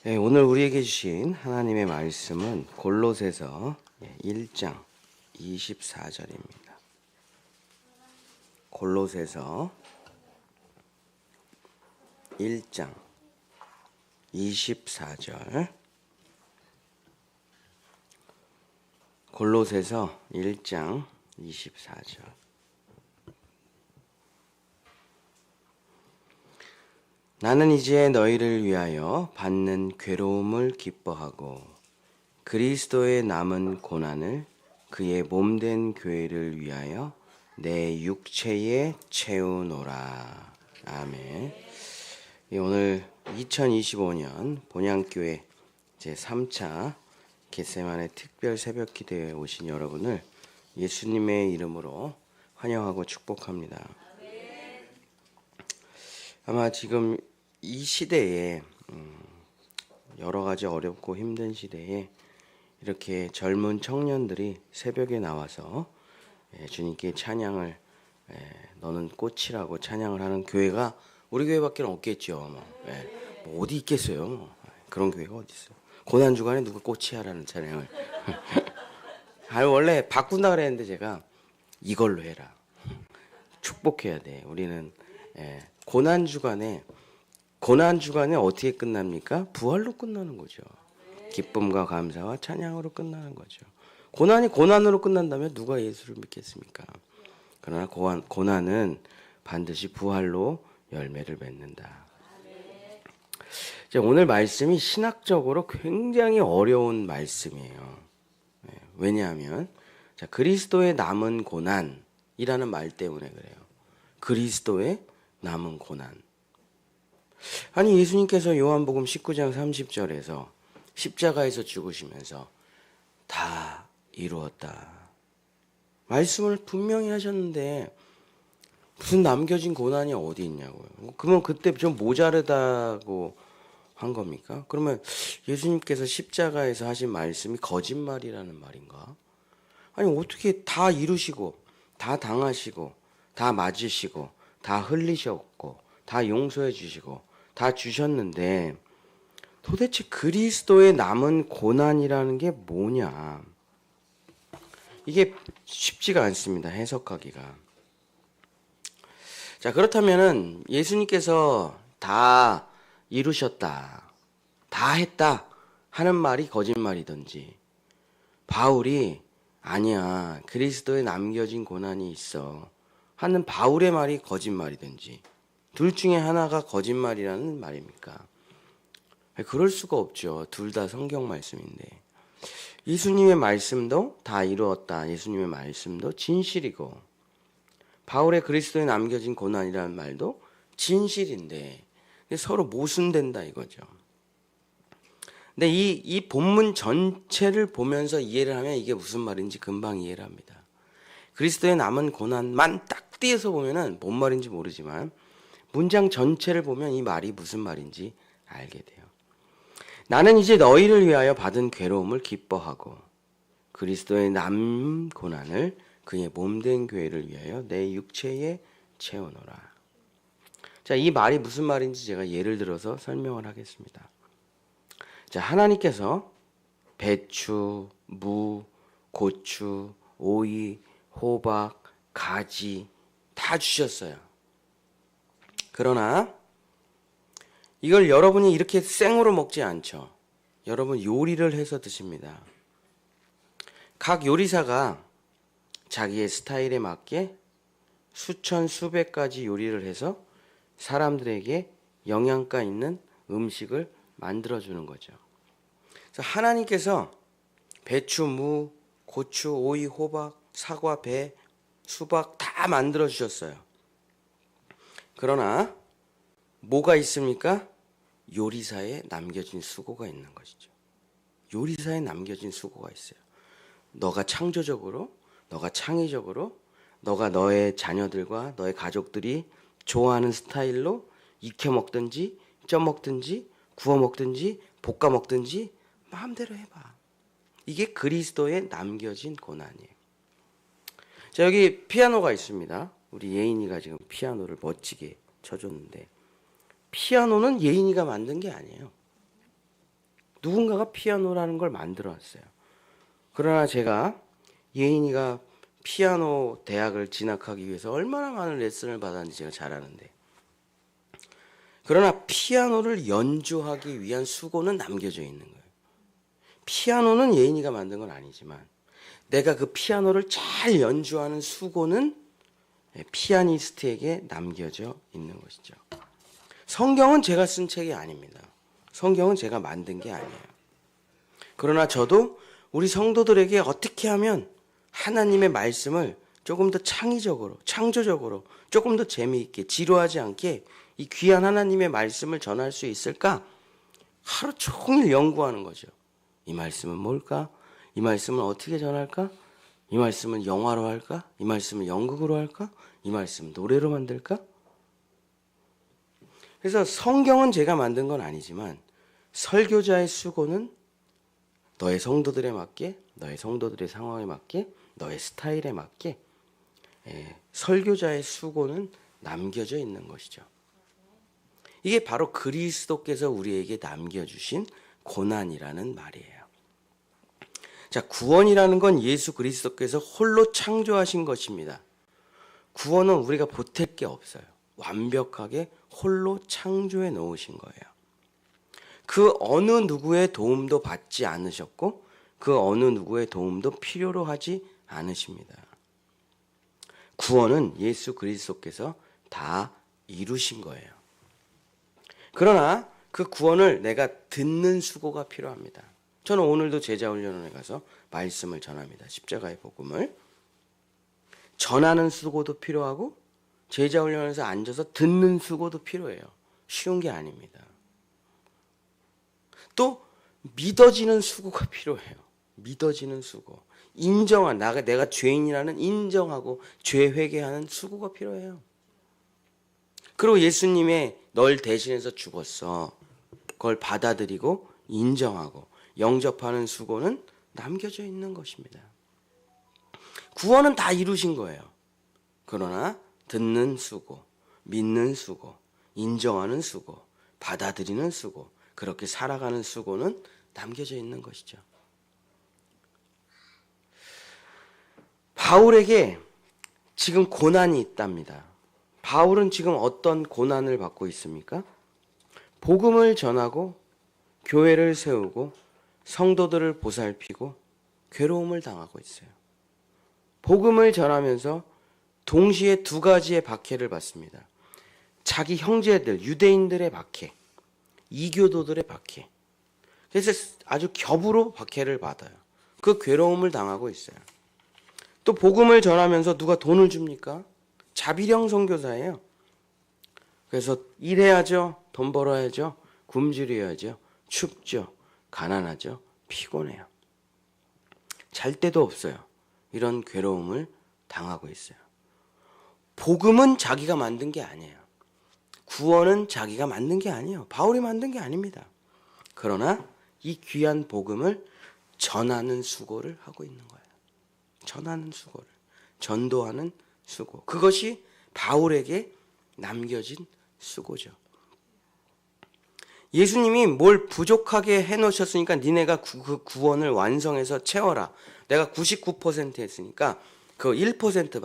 네, 오늘 우리에게 주신 하나님의 말씀은 골로새서 1장 24절입니다. 골로새서 1장 24절. 골로새서 1장 24절. 나는 이제 너희를 위하여 받는 괴로움을 기뻐하고 그리스도의 남은 고난을 그의 몸된 교회를 위하여 내 육체에 채우노라. 아멘. 오늘 2025년 본향교회 제3차 겟세마네 특별 새벽 기도에 오신 여러분을 예수님의 이름으로 환영하고 축복합니다. 아마 지금 이 시대에 여러 가지 어렵고 힘든 시대에 이렇게 젊은 청년들이 새벽에 나와서 주님께 찬양을 너는 꽃이라고 찬양을 하는 교회가 우리 교회밖에 없겠죠. 뭐 어디 있겠어요. 그런 교회가 어디 있어요. 고난 주간에 누가 꽃이야라는 찬양을 원래 바꾼다 그랬는데 제가 이걸로 해라. 축복해야 돼. 우리는 고난 주간에 어떻게 끝납니까? 부활로 끝나는 거죠. 기쁨과 감사와 찬양으로 끝나는 거죠. 고난이 고난으로 끝난다면 누가 예수를 믿겠습니까? 그러나 고난은 반드시 부활로 열매를 맺는다. 오늘 말씀이 신학적으로 굉장히 어려운 말씀이에요. 왜냐하면 그리스도의 남은 고난이라는 말 때문에 그래요. 그리스도의 남은 고난. 아니 예수님께서 요한복음 19장 30절에서 십자가에서 죽으시면서 다 이루었다. 말씀을 분명히 하셨는데 무슨 남겨진 고난이 어디 있냐고요. 그러면 그때 좀 모자르다고 한 겁니까? 그러면 예수님께서 십자가에서 하신 말씀이 거짓말이라는 말인가? 아니 어떻게 다 이루시고 다 당하시고 다 맞으시고 다 흘리셨고 다 용서해 주시고 다 주셨는데 도대체 그리스도의 남은 고난이라는 게 뭐냐? 이게 쉽지가 않습니다. 해석하기가. 자, 그렇다면은 예수님께서 다 이루셨다, 다 했다 하는 말이 거짓말이든지, 바울이 아니야, 그리스도에 남겨진 고난이 있어 하는 바울의 말이 거짓말이든지, 둘 중에 하나가 거짓말이라는 말입니까? 그럴 수가 없죠. 둘 다 성경 말씀인데. 예수님의 말씀도 다 이루었다. 예수님의 말씀도 진실이고, 바울의 그리스도에 남겨진 고난이라는 말도 진실인데 서로 모순된다 이거죠. 근데 이 본문 전체를 보면서 이해를 하면 이게 무슨 말인지 금방 이해를 합니다. 그리스도의 남은 고난만 딱 띄어서 보면은 뭔 말인지 모르지만 문장 전체를 보면 이 말이 무슨 말인지 알게 돼요. 나는 이제 너희를 위하여 받은 괴로움을 기뻐하고 그리스도의 남 고난을 그의 몸된 교회를 위하여 내 육체에 채워놓으라. 자, 이 말이 무슨 말인지 제가 예를 들어서 설명을 하겠습니다. 자, 하나님께서 배추, 무, 고추, 오이, 호박, 가지 다 주셨어요. 그러나 이걸 여러분이 이렇게 생으로 먹지 않죠. 여러분 요리를 해서 드십니다. 각 요리사가 자기의 스타일에 맞게 수천 수백 가지 요리를 해서 사람들에게 영양가 있는 음식을 만들어주는 거죠. 그래서 하나님께서 배추, 무, 고추, 오이, 호박, 사과, 배, 수박 다 만들어주셨어요. 그러나 뭐가 있습니까? 요리사에 남겨진 수고가 있는 것이죠. 요리사에 남겨진 수고가 있어요. 너가 창조적으로, 너가 창의적으로, 너가 너의 자녀들과 너의 가족들이 좋아하는 스타일로 익혀 먹든지, 쪄 먹든지, 구워 먹든지, 볶아 먹든지 마음대로 해봐. 이게 그리스도에 남겨진 고난이에요. 자, 여기 피아노가 있습니다. 우리 예인이가 지금 피아노를 멋지게 쳐줬는데 피아노는 예인이가 만든 게 아니에요. 누군가가 피아노라는 걸 만들어 왔어요. 그러나 제가 예인이가 피아노 대학을 진학하기 위해서 얼마나 많은 레슨을 받았는지 제가 잘 아는데, 그러나 피아노를 연주하기 위한 수고는 남겨져 있는 거예요. 피아노는 예인이가 만든 건 아니지만 내가 그 피아노를 잘 연주하는 수고는 피아니스트에게 남겨져 있는 것이죠. 성경은 제가 쓴 책이 아닙니다. 성경은 제가 만든 게 아니에요. 그러나 저도 우리 성도들에게 어떻게 하면 하나님의 말씀을 조금 더 창의적으로, 창조적으로, 조금 더 재미있게, 지루하지 않게 이 귀한 하나님의 말씀을 전할 수 있을까? 하루 종일 연구하는 거죠. 이 말씀은 뭘까? 이 말씀은 어떻게 전할까? 이 말씀은 영화로 할까? 이 말씀은 연극으로 할까? 이 말씀은 노래로 만들까? 그래서 성경은 제가 만든 건 아니지만 설교자의 수고는 너의 성도들에 맞게, 너의 성도들의 상황에 맞게, 너의 스타일에 맞게 설교자의 수고는 남겨져 있는 것이죠. 이게 바로 그리스도께서 우리에게 남겨주신 고난이라는 말이에요. 자, 구원이라는 건 예수 그리스도께서 홀로 창조하신 것입니다. 구원은 우리가 보탤 게 없어요. 완벽하게 홀로 창조해 놓으신 거예요. 그 어느 누구의 도움도 받지 않으셨고 그 어느 누구의 도움도 필요로 하지 않으십니다. 구원은 예수 그리스도께서 다 이루신 거예요. 그러나 그 구원을 내가 듣는 수고가 필요합니다. 저는 오늘도 제자훈련원에 가서 말씀을 전합니다. 십자가의 복음을. 전하는 수고도 필요하고 제자훈련원에서 앉아서 듣는 수고도 필요해요. 쉬운 게 아닙니다. 또 믿어지는 수고가 필요해요. 믿어지는 수고. 인정한, 내가 죄인이라는 인정하고 죄 회개하는 수고가 필요해요. 그리고 예수님의 널 대신해서 죽었어. 그걸 받아들이고 인정하고 영접하는 수고는 남겨져 있는 것입니다. 구원은 다 이루신 거예요. 그러나 듣는 수고, 믿는 수고, 인정하는 수고, 받아들이는 수고, 그렇게 살아가는 수고는 남겨져 있는 것이죠. 바울에게 지금 고난이 있답니다. 바울은 지금 어떤 고난을 받고 있습니까? 복음을 전하고 교회를 세우고 성도들을 보살피고 괴로움을 당하고 있어요. 복음을 전하면서 동시에 두 가지의 박해를 받습니다. 자기 형제들, 유대인들의 박해, 이교도들의 박해. 그래서 아주 겹으로 박해를 받아요. 그 괴로움을 당하고 있어요. 또 복음을 전하면서 누가 돈을 줍니까? 자비령 선교사예요. 그래서 일해야죠. 돈 벌어야죠. 굶주려야죠. 춥죠. 가난하죠. 피곤해요. 잘 데도 없어요. 이런 괴로움을 당하고 있어요. 복음은 자기가 만든 게 아니에요. 구원은 자기가 만든 게 아니에요. 바울이 만든 게 아닙니다. 그러나 이 귀한 복음을 전하는 수고를 하고 있는 거예요. 전하는 수고를. 전도하는 수고. 그것이 바울에게 남겨진 수고죠. 예수님이 뭘 부족하게 해놓으셨으니까 니네가 그 구원을 완성해서 채워라. 내가 99% 했으니까 그 1%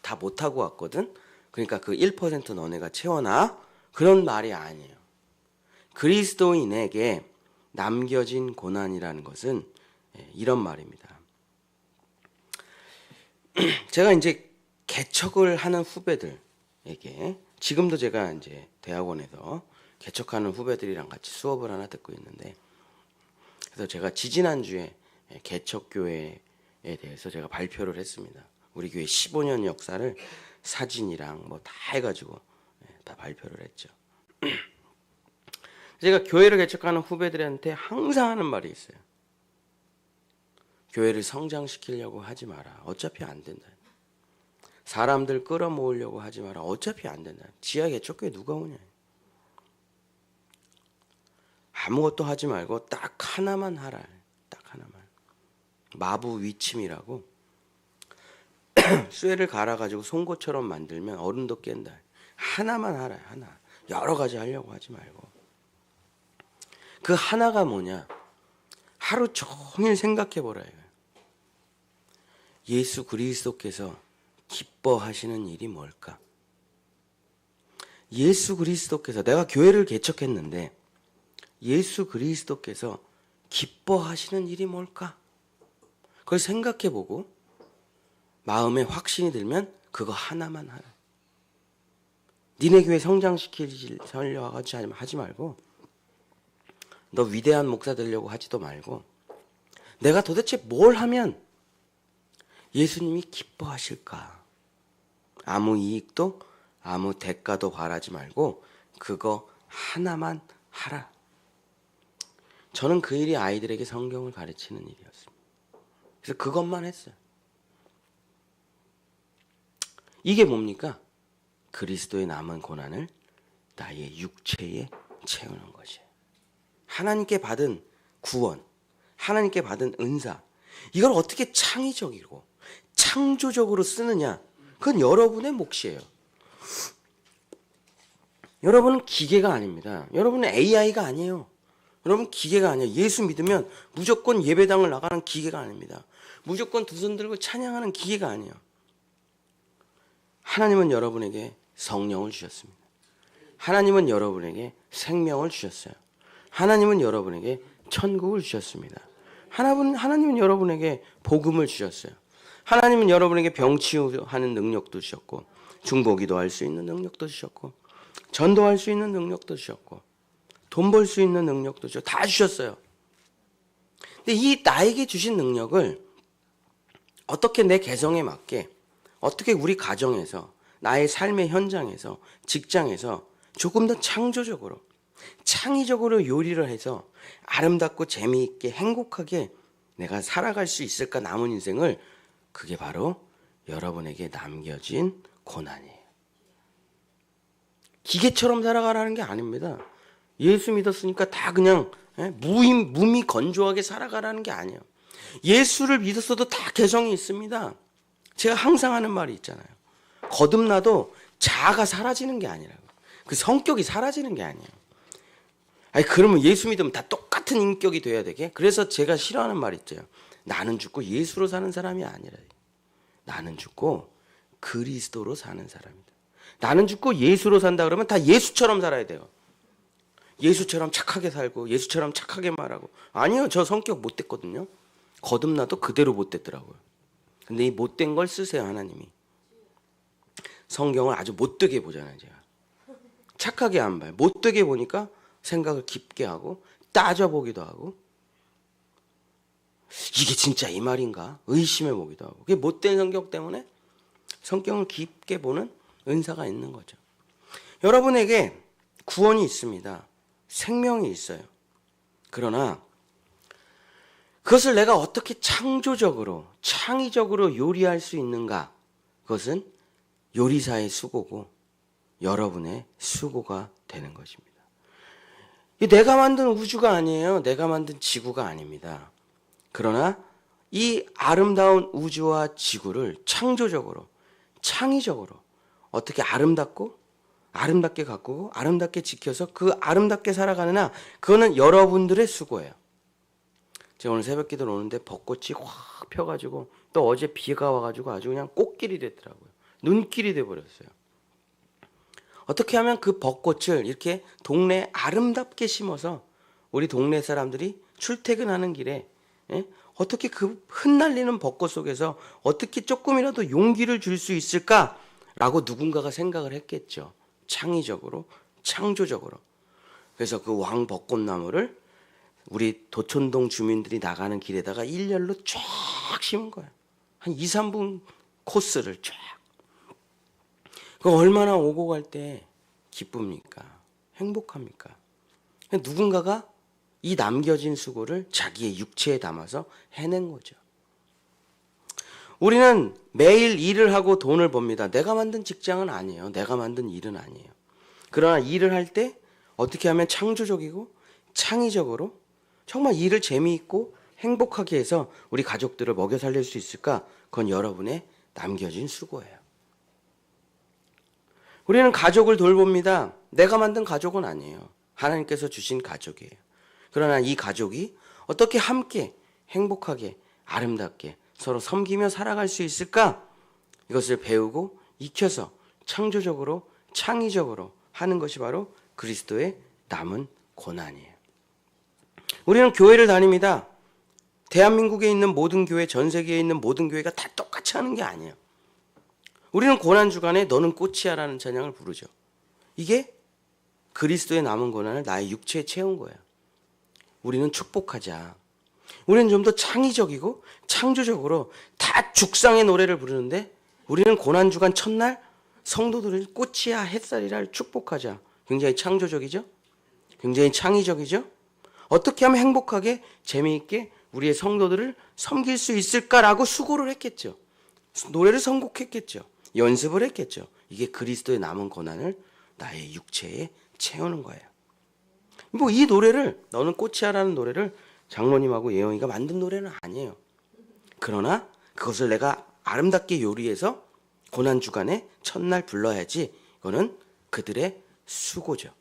다 못하고 왔거든. 그러니까 그 1% 너네가 채워놔. 그런 말이 아니에요. 그리스도인에게 남겨진 고난이라는 것은 이런 말입니다. 제가 이제 개척을 하는 후배들에게 지금도 제가 이제 대학원에서 개척하는 후배들이랑 같이 수업을 하나 듣고 있는데, 그래서 제가 지지난주에 개척교회에 대해서 제가 발표를 했습니다. 우리 교회 15년 역사를 사진이랑 뭐 다 해가지고 다 발표를 했죠. 제가 교회를 개척하는 후배들한테 항상 하는 말이 있어요. 교회를 성장시키려고 하지 마라. 어차피 안 된다. 사람들 끌어모으려고 하지 마라. 어차피 안 된다. 지하 개척교회 누가 오냐. 아무것도 하지 말고 딱 하나만 하라. 딱 하나만. 마부 위침이라고 쇠를 갈아가지고 송곳처럼 만들면 얼음도 깬다. 하나만 하라. 하나. 여러 가지 하려고 하지 말고. 그 하나가 뭐냐? 하루 종일 생각해 보라 이거예요. 예수 그리스도께서 기뻐하시는 일이 뭘까? 예수 그리스도께서, 내가 교회를 개척했는데 예수 그리스도께서 기뻐하시는 일이 뭘까? 그걸 생각해 보고 마음에 확신이 들면 그거 하나만 하라. 니네 교회 성장시키려 하지 말고, 너 위대한 목사 되려고 하지도 말고, 내가 도대체 뭘 하면 예수님이 기뻐하실까? 아무 이익도 아무 대가도 바라지 말고 그거 하나만 하라. 저는 그 일이 아이들에게 성경을 가르치는 일이었습니다. 그래서 그것만 했어요. 이게 뭡니까? 그리스도의 남은 고난을 나의 육체에 채우는 것이에요. 하나님께 받은 구원, 하나님께 받은 은사, 이걸 어떻게 창의적이고 창조적으로 쓰느냐, 그건 여러분의 몫이에요. 여러분은 기계가 아닙니다. 여러분은 AI가 아니에요. 여러분 기계가 아니에요. 예수 믿으면 무조건 예배당을 나가는 기계가 아닙니다. 무조건 두 손 들고 찬양하는 기계가 아니에요. 하나님은 여러분에게 성령을 주셨습니다. 하나님은 여러분에게 생명을 주셨어요. 하나님은 여러분에게 천국을 주셨습니다. 하나님은 여러분에게 복음을 주셨어요. 하나님은 여러분에게 병치유하는 능력도 주셨고, 중보기도 할 수 있는 능력도 주셨고, 전도할 수 있는 능력도 주셨고, 돈 벌 수 있는 능력도 주셨고, 다 주셨어요. 근데 이 나에게 주신 능력을 어떻게 내 개성에 맞게, 어떻게 우리 가정에서, 나의 삶의 현장에서, 직장에서 조금 더 창조적으로, 창의적으로 요리를 해서 아름답고 재미있게 행복하게 내가 살아갈 수 있을까, 남은 인생을, 그게 바로 여러분에게 남겨진 고난이에요. 기계처럼 살아가라는 게 아닙니다. 예수 믿었으니까 다 그냥 무미 건조하게 살아가라는 게 아니에요. 예수를 믿었어도 다 개성이 있습니다. 제가 항상 하는 말이 있잖아요. 거듭나도 자아가 사라지는 게 아니라고. 그 성격이 사라지는 게 아니에요. 아니 그러면 예수 믿으면 다 똑같은 인격이 돼야 되게? 그래서 제가 싫어하는 말 있죠. 나는 죽고 예수로 사는 사람이 아니라, 나는 죽고 그리스도로 사는 사람이다. 나는 죽고 예수로 산다 그러면 다 예수처럼 살아야 돼요. 예수처럼 착하게 살고 예수처럼 착하게 말하고. 아니요, 저 성격 못됐거든요. 거듭나도 그대로 못됐더라고요. 근데 이 못된 걸 쓰세요, 하나님이. 성경을 아주 못되게 보잖아요, 제가. 착하게 안 봐요. 못되게 보니까 생각을 깊게 하고 따져보기도 하고, 이게 진짜 이 말인가 의심해 보기도 하고. 그게 못된 성격 때문에 성경을 깊게 보는 은사가 있는 거죠. 여러분에게 구원이 있습니다. 생명이 있어요. 그러나 그것을 내가 어떻게 창조적으로, 창의적으로 요리할 수 있는가? 그것은 요리사의 수고고 여러분의 수고가 되는 것입니다. 내가 만든 우주가 아니에요. 내가 만든 지구가 아닙니다. 그러나 이 아름다운 우주와 지구를 창조적으로, 창의적으로 어떻게 아름답게 가꾸고 아름답게 지켜서 그 아름답게 살아가느냐, 그거는 여러분들의 수고예요. 제가 오늘 새벽 기도를 오는데 벚꽃이 확 펴가지고, 또 어제 비가 와가지고 아주 그냥 꽃길이 됐더라고요. 눈길이 돼버렸어요. 어떻게 하면 그 벚꽃을 이렇게 동네에 아름답게 심어서 우리 동네 사람들이 출퇴근하는 길에 어떻게 그 흩날리는 벚꽃 속에서 어떻게 조금이라도 용기를 줄 수 있을까라고 누군가가 생각을 했겠죠. 창의적으로, 창조적으로. 그래서 그 왕벚꽃나무를 우리 도촌동 주민들이 나가는 길에다가 일렬로 쫙 심은 거예요. 한 2, 3분 코스를 쫙. 그 얼마나 오고 갈 때 기쁩니까? 행복합니까? 누군가가 이 남겨진 수고를 자기의 육체에 담아서 해낸 거죠. 우리는 매일 일을 하고 돈을 법니다. 내가 만든 직장은 아니에요. 내가 만든 일은 아니에요. 그러나 일을 할 때 어떻게 하면 창조적이고 창의적으로 정말 일을 재미있고 행복하게 해서 우리 가족들을 먹여 살릴 수 있을까? 그건 여러분의 남겨진 수고예요. 우리는 가족을 돌봅니다. 내가 만든 가족은 아니에요. 하나님께서 주신 가족이에요. 그러나 이 가족이 어떻게 함께 행복하게 아름답게 서로 섬기며 살아갈 수 있을까? 이것을 배우고 익혀서 창조적으로 창의적으로 하는 것이 바로 그리스도의 남은 고난이에요. 우리는 교회를 다닙니다. 대한민국에 있는 모든 교회, 전 세계에 있는 모든 교회가 다 똑같이 하는 게 아니에요. 우리는 고난주간에 너는 꽃이야라는 찬양을 부르죠. 이게 그리스도의 남은 고난을 나의 육체에 채운 거예요. 우리는 축복하자. 우리는 좀 더 창의적이고 창조적으로 다 죽상의 노래를 부르는데 우리는 고난주간 첫날 성도들을 꽃이야 햇살이라 축복하자. 굉장히 창조적이죠? 굉장히 창의적이죠? 어떻게 하면 행복하게 재미있게 우리의 성도들을 섬길 수 있을까라고 수고를 했겠죠. 노래를 선곡했겠죠. 연습을 했겠죠. 이게 그리스도의 남은 고난을 나의 육체에 채우는 거예요. 뭐 이 노래를 너는 꽃이야라는 노래를 장로님하고 예영이가 만든 노래는 아니에요. 그러나 그것을 내가 아름답게 요리해서 고난주간에 첫날 불러야지. 이거는 그들의 수고죠.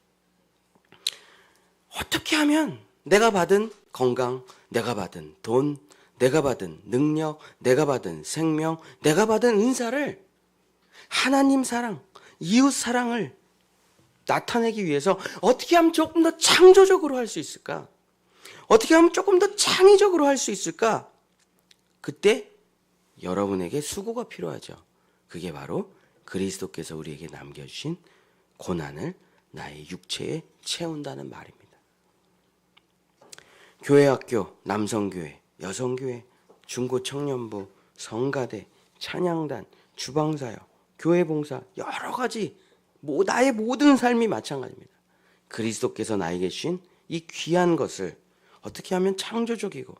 어떻게 하면 내가 받은 건강, 내가 받은 돈, 내가 받은 능력, 내가 받은 생명, 내가 받은 은사를 하나님 사랑, 이웃 사랑을 나타내기 위해서 어떻게 하면 조금 더 창조적으로 할 수 있을까? 어떻게 하면 조금 더 창의적으로 할 수 있을까? 그때 여러분에게 수고가 필요하죠. 그게 바로 그리스도께서 우리에게 남겨주신 고난을 나의 육체에 채운다는 말입니다. 교회학교, 남성교회, 여성교회, 중고청년부, 성가대, 찬양단, 주방사역, 교회봉사 여러 가지 나의 모든 삶이 마찬가지입니다. 그리스도께서 나에게 주신 이 귀한 것을 어떻게 하면 창조적이고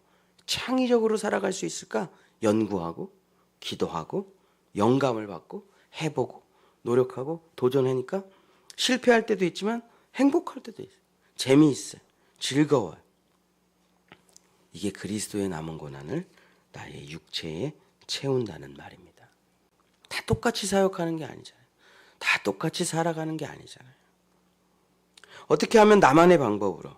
창의적으로 살아갈 수 있을까? 연구하고 기도하고 영감을 받고 해보고 노력하고 도전하니까 실패할 때도 있지만 행복할 때도 있어요. 재미있어요. 즐거워요. 이게 그리스도의 남은 고난을 나의 육체에 채운다는 말입니다. 다 똑같이 사역하는 게 아니잖아요. 다 똑같이 살아가는 게 아니잖아요. 어떻게 하면 나만의 방법으로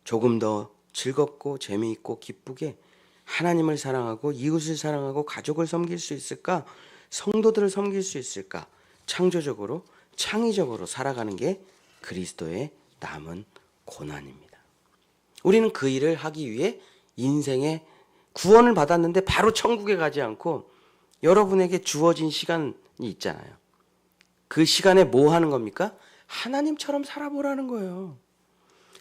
조금 더 즐겁고 재미있고 기쁘게 하나님을 사랑하고 이웃을 사랑하고 가족을 섬길 수 있을까? 성도들을 섬길 수 있을까? 창조적으로 창의적으로 살아가는 게 그리스도의 남은 고난입니다. 우리는 그 일을 하기 위해 인생의 구원을 받았는데 바로 천국에 가지 않고 여러분에게 주어진 시간이 있잖아요. 그 시간에 뭐 하는 겁니까? 하나님처럼 살아보라는 거예요.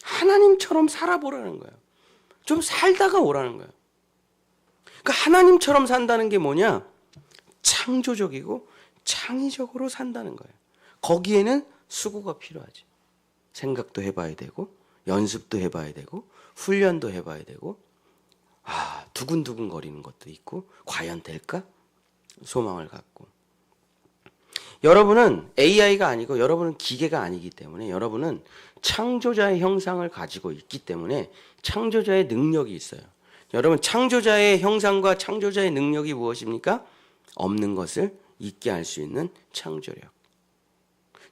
하나님처럼 살아보라는 거예요. 좀 살다가 오라는 거예요. 그러니까 하나님처럼 산다는 게 뭐냐? 창조적이고 창의적으로 산다는 거예요. 거기에는 수고가 필요하지. 생각도 해봐야 되고 연습도 해봐야 되고 훈련도 해봐야 되고 두근두근 거리는 것도 있고 과연 될까? 소망을 갖고 여러분은 AI가 아니고 여러분은 기계가 아니기 때문에 여러분은 창조자의 형상을 가지고 있기 때문에 창조자의 능력이 있어요. 여러분 창조자의 형상과 창조자의 능력이 무엇입니까? 없는 것을 있게 할 수 있는 창조력.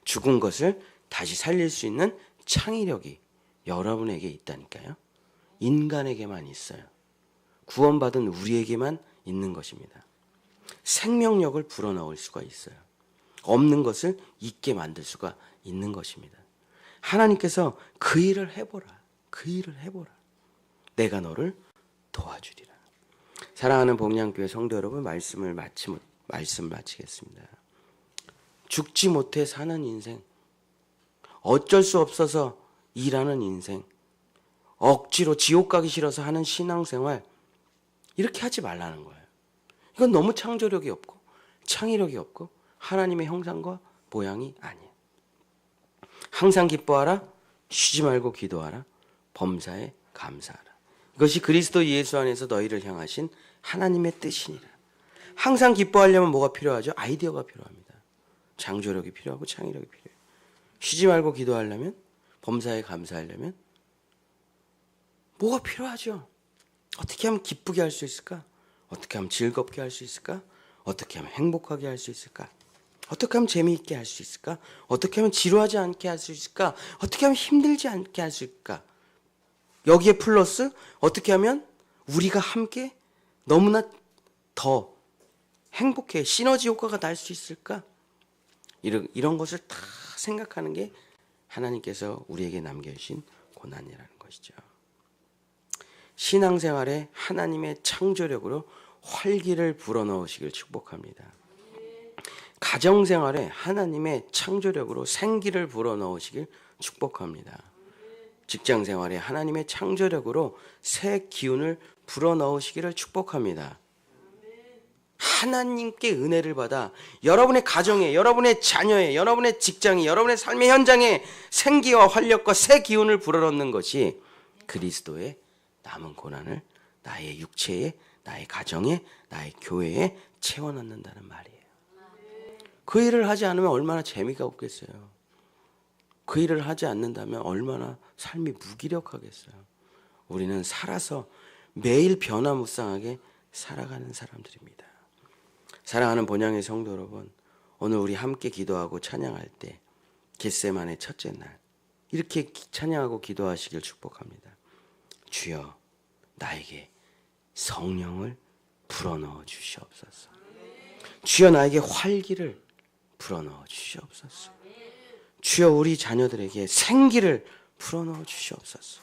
죽은 것을 다시 살릴 수 있는 창의력이 여러분에게 있다니까요. 인간에게만 있어요. 구원받은 우리에게만 있는 것입니다. 생명력을 불어넣을 수가 있어요. 없는 것을 있게 만들 수가 있는 것입니다. 하나님께서 그 일을 해보라. 그 일을 해보라. 내가 너를 도와주리라. 사랑하는 복량교회 성도 여러분, 말씀 마치겠습니다. 죽지 못해 사는 인생, 어쩔 수 없어서 일하는 인생, 억지로 지옥 가기 싫어서 하는 신앙생활, 이렇게 하지 말라는 거예요. 이건 너무 창조력이 없고 창의력이 없고 하나님의 형상과 모양이 아니에요. 항상 기뻐하라, 쉬지 말고 기도하라, 범사에 감사하라. 이것이 그리스도 예수 안에서 너희를 향하신 하나님의 뜻이니라. 항상 기뻐하려면 뭐가 필요하죠? 아이디어가 필요합니다. 창조력이 필요하고 창의력이 필요해요. 쉬지 말고 기도하려면, 범사에 감사하려면 뭐가 필요하죠? 어떻게 하면 기쁘게 할 수 있을까? 어떻게 하면 즐겁게 할 수 있을까? 어떻게 하면 행복하게 할 수 있을까? 어떻게 하면 재미있게 할 수 있을까? 어떻게 하면 지루하지 않게 할 수 있을까? 어떻게 하면 힘들지 않게 할 수 있을까? 여기에 플러스 어떻게 하면 우리가 함께 너무나 더 행복해 시너지 효과가 날 수 있을까? 이런 것을 다 생각하는 게 하나님께서 우리에게 남겨주신 고난이라는 것이죠. 신앙생활에 하나님의 창조력으로 활기를 불어넣으시길 축복합니다. 가정생활에 하나님의 창조력으로 생기를 불어넣으시길 축복합니다. 직장생활에 하나님의 창조력으로 새 기운을 불어넣으시기를 축복합니다. 하나님께 은혜를 받아 여러분의 가정에, 여러분의 자녀에, 여러분의 직장에, 여러분의 삶의 현장에 생기와 활력과 새 기운을 불어넣는 것이 그리스도의 남은 고난을 나의 육체에, 나의 가정에, 나의 교회에 채워넣는다는 말이에요. 그 일을 하지 않으면 얼마나 재미가 없겠어요. 그 일을 하지 않는다면 얼마나 삶이 무기력하겠어요. 우리는 살아서 매일 변화무쌍하게 살아가는 사람들입니다. 사랑하는 본향의 성도 여러분, 오늘 우리 함께 기도하고 찬양할 때 겟세마네 첫째 날 이렇게 찬양하고 기도하시길 축복합니다. 주여 나에게 성령을 불어넣어 주시옵소서. 주여 나에게 활기를 불어넣어 주시옵소서. 주여 우리 자녀들에게 생기를 불어넣어 주시옵소서.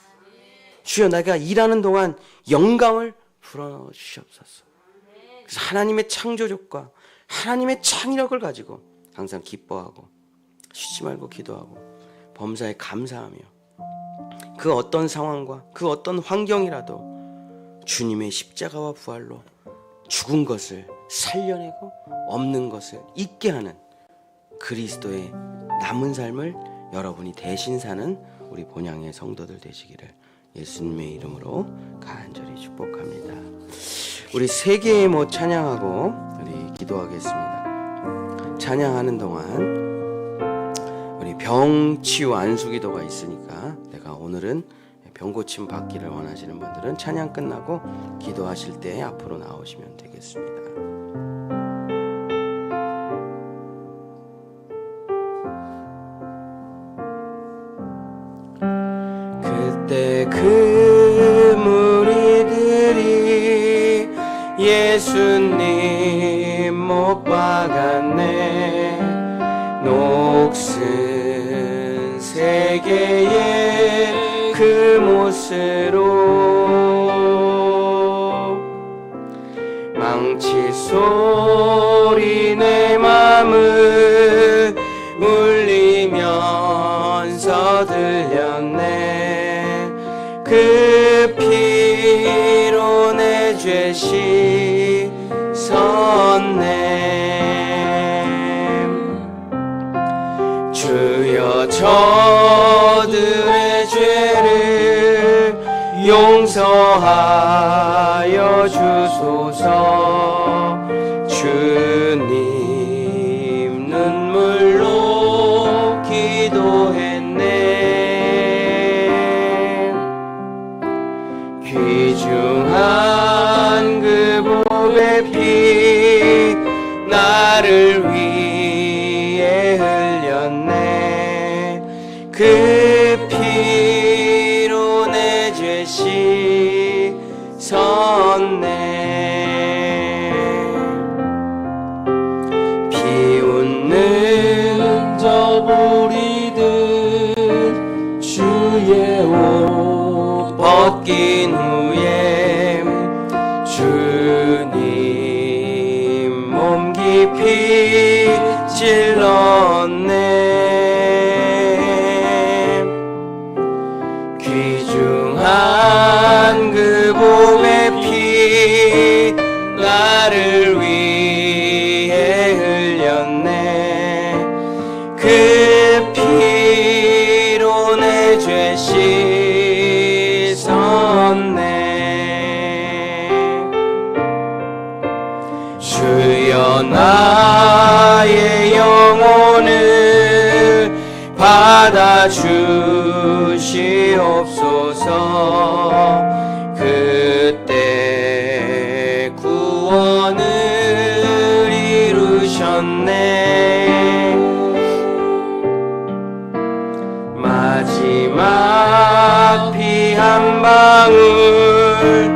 주여 내가 일하는 동안 영감을 불어넣어 주시옵소서. 그래서 하나님의 창조력과 하나님의 창의력을 가지고 항상 기뻐하고 쉬지 말고 기도하고 범사에 감사하며 그 어떤 상황과 그 어떤 환경이라도 주님의 십자가와 부활로 죽은 것을 살려내고 없는 것을 잊게 하는 그리스도의 남은 삶을 여러분이 대신 사는 우리 본향의 성도들 되시기를 예수님의 이름으로 간절히 축복합니다. 우리 세 개의 못 찬양하고 우리 기도하겠습니다. 찬양하는 동안 우리 병 치유 안수 기도가 있으니까 내가 오늘은 병 고침 받기를 원하시는 분들은 찬양 끝나고 기도하실 때 앞으로 나오시면 되겠습니다. 그때 그 무리들이 예수님 못 박았네. 녹슨 세계의 그 못으로 망치 소리 내 맘을 울리면서 들렸네. 그 피로 내 죄 씻었네. 주여 저들의 죄를 용서하여 주소서. 주님 눈물로 기도했네. 귀중한 그 보배 피 나를 위해 흘렸네. 그 피로 내 죄 씻었네. 비웃는 저 무리들 주의 옷 벗긴 후에 주님 몸 깊이 찔렀네. 귀중한 그 보배 피 나를 위해 흘렸네. 그 피로 내 죄 씻었네. 주여 나의 영혼을 받아주시옵소서. 그때 구원을 이루셨네. 마지막 피 한 방울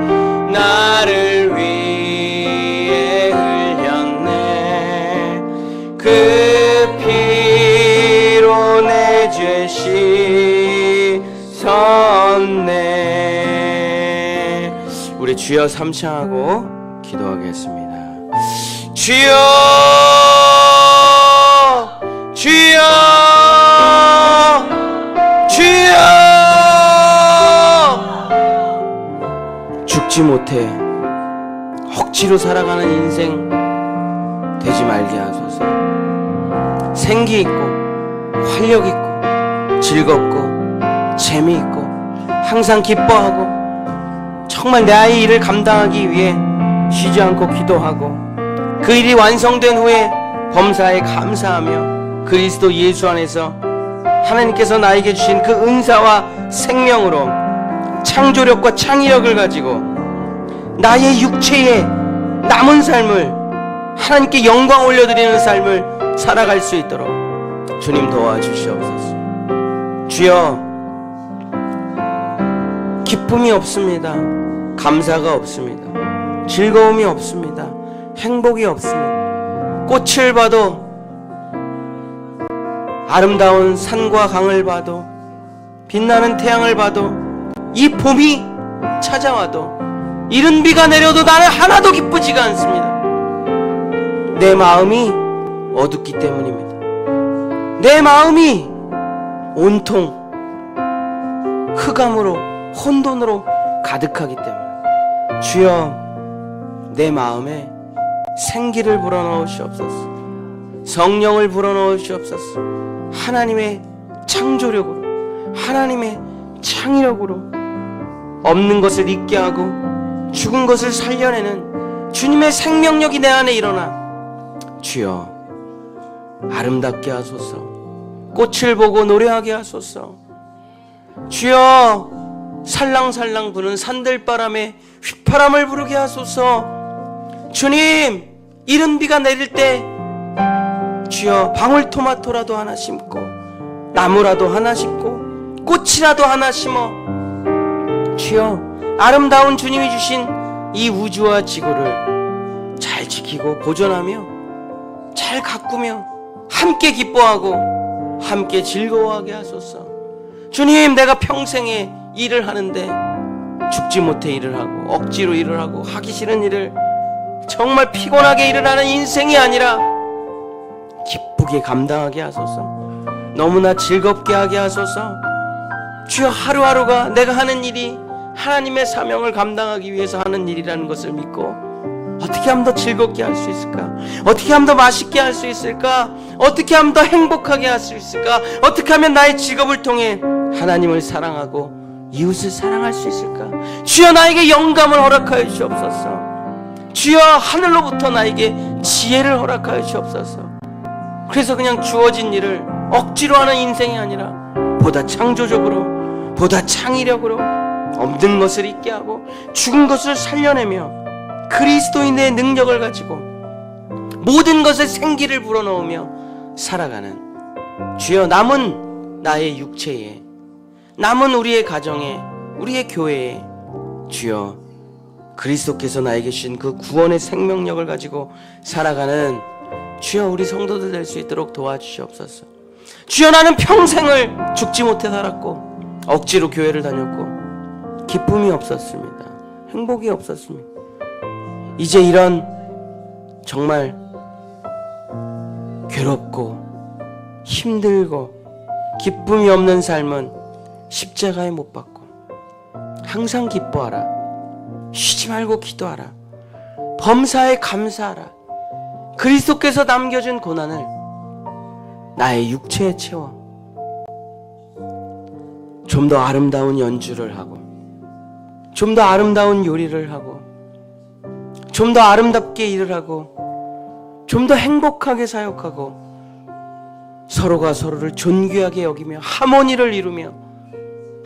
나를 위해 흘렸네. 그 피로 내 죄 씻었네. 우리 주여 삼창하고 기도하겠습니다. 주여, 주여, 주여. 죽지 못해 억지로 살아가는 인생 되지 말게 하소서. 생기 있고 활력 있고 즐겁고 재미있고 항상 기뻐하고 정말 나의 일을 감당하기 위해 쉬지 않고 기도하고 그 일이 완성된 후에 범사에 감사하며 그리스도 예수 안에서 하나님께서 나에게 주신 그 은사와 생명으로 창조력과 창의력을 가지고 나의 육체의 남은 삶을 하나님께 영광 올려드리는 삶을 살아갈 수 있도록 주님 도와주시옵소서. 주여, 기쁨이 없습니다. 감사가 없습니다. 즐거움이 없습니다. 행복이 없습니다. 꽃을 봐도, 아름다운 산과 강을 봐도, 빛나는 태양을 봐도, 이 봄이 찾아와도, 이른 비가 내려도 나는 하나도 기쁘지가 않습니다. 내 마음이 어둡기 때문입니다. 내 마음이 온통 흑암으로, 혼돈으로 가득하기 때문에 주여, 내 마음에 생기를 불어넣으시옵소서. 성령을 불어넣으시옵소서. 하나님의 창조력으로, 하나님의 창의력으로 없는 것을 있게 하고 죽은 것을 살려내는 주님의 생명력이 내 안에 일어나 주여, 아름답게 하소서. 꽃을 보고 노래하게 하소서. 주여, 살랑살랑 부는 산들바람에 휘파람을 부르게 하소서. 주님, 이른 비가 내릴 때 주여, 방울토마토라도 하나 심고 나무라도 하나 심고 꽃이라도 하나 심어 주여, 아름다운 주님이 주신 이 우주와 지구를 잘 지키고 보존하며 잘 가꾸며 함께 기뻐하고 함께 즐거워하게 하소서. 주님, 내가 평생에 일을 하는데 죽지 못해 일을 하고 억지로 일을 하고 하기 싫은 일을 정말 피곤하게 일을 하는 인생이 아니라 기쁘게 감당하게 하소서. 너무나 즐겁게 하게 하소서. 주여, 하루하루가 내가 하는 일이 하나님의 사명을 감당하기 위해서 하는 일이라는 것을 믿고 어떻게 하면 더 즐겁게 할 수 있을까? 어떻게 하면 더 맛있게 할 수 있을까? 어떻게 하면 더 행복하게 할 수 있을까? 어떻게 하면 나의 직업을 통해 하나님을 사랑하고 이웃을 사랑할 수 있을까? 주여, 나에게 영감을 허락하여 주옵소서. 주여, 하늘로부터 나에게 지혜를 허락하여 주옵소서. 그래서 그냥 주어진 일을 억지로 하는 인생이 아니라 보다 창조적으로, 보다 창의력으로 없는 것을 있게 하고 죽은 것을 살려내며 그리스도인의 능력을 가지고 모든 것에 생기를 불어넣으며 살아가는 주여, 남은 나의 육체에, 남은 우리의 가정에, 우리의 교회에 주여, 그리스도께서 나에게 주신 그 구원의 생명력을 가지고 살아가는 주여, 우리 성도들 될 수 있도록 도와주시옵소서. 주여, 나는 평생을 죽지 못해 살았고 억지로 교회를 다녔고 기쁨이 없었습니다. 행복이 없었습니다. 이제 이런 정말 괴롭고 힘들고 기쁨이 없는 삶은 십자가에 못 박고 항상 기뻐하라. 쉬지 말고 기도하라. 범사에 감사하라. 그리스도께서 남겨준 고난을 나의 육체에 채워 좀 더 아름다운 연주를 하고 좀 더 아름다운 요리를 하고 좀 더 아름답게 일을 하고 좀 더 행복하게 사역하고 서로가 서로를 존귀하게 여기며 하모니를 이루며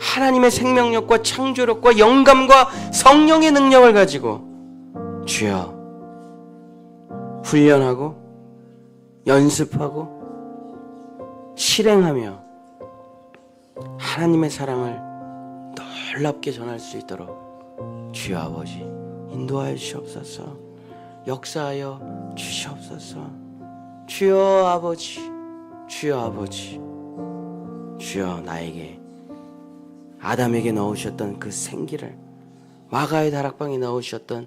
하나님의 생명력과 창조력과 영감과 성령의 능력을 가지고 주여, 훈련하고 연습하고 실행하며 하나님의 사랑을 놀랍게 전할 수 있도록 주여 아버지 인도하여 주시옵소서. 역사하여 주시옵소서. 주여 아버지, 주여 아버지, 주여 나에게 아담에게 넣으셨던 그 생기를, 마가의 다락방에 넣으셨던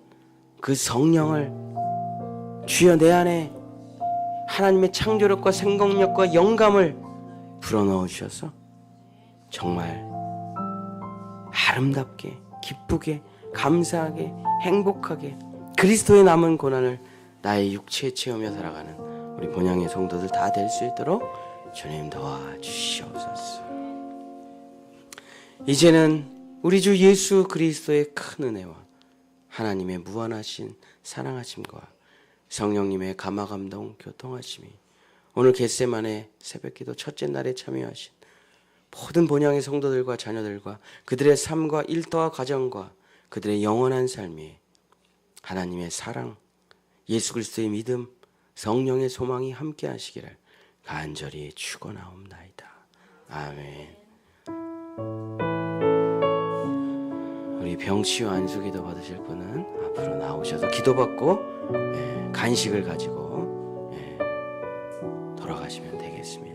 그 성령을 주여 내 안에 하나님의 창조력과 생동력과 영감을 불어넣어 주셔서 정말 아름답게, 기쁘게, 감사하게, 행복하게 그리스도의 남은 고난을 나의 육체에 채우며 살아가는 우리 본향의 성도들 다 될 수 있도록 주님 도와주시옵소서. 이제는 우리 주 예수 그리스도의 큰 은혜와 하나님의 무한하신 사랑하심과 성령님의 감화감동 교통하심이 오늘 겟세마네 새벽기도 첫째 날에 참여하신 모든 본향의 성도들과 자녀들과 그들의 삶과 일터와 가정과 그들의 영원한 삶이 하나님의 사랑, 예수 그리스도의 믿음, 성령의 소망이 함께 하시기를 간절히 축원하옵나이다. 아멘. 우리 병치유 안수기도 받으실 분은 앞으로 나오셔서 기도받고 간식을 가지고 돌아가시면 되겠습니다.